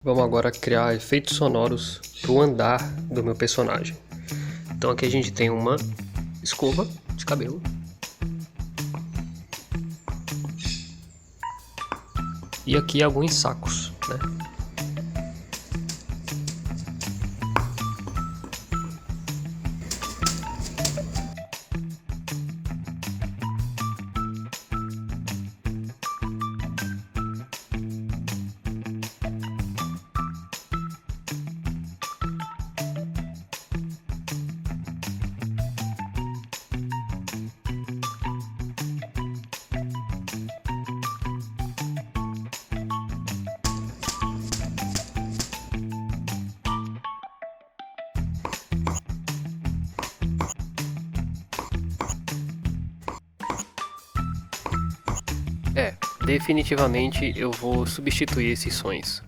Vamos agora criar efeitos sonoros para o andar do meu personagem. Então aqui a gente tem uma escova de cabelo. E aqui alguns sacos, né? Definitivamente eu vou substituir esses sons.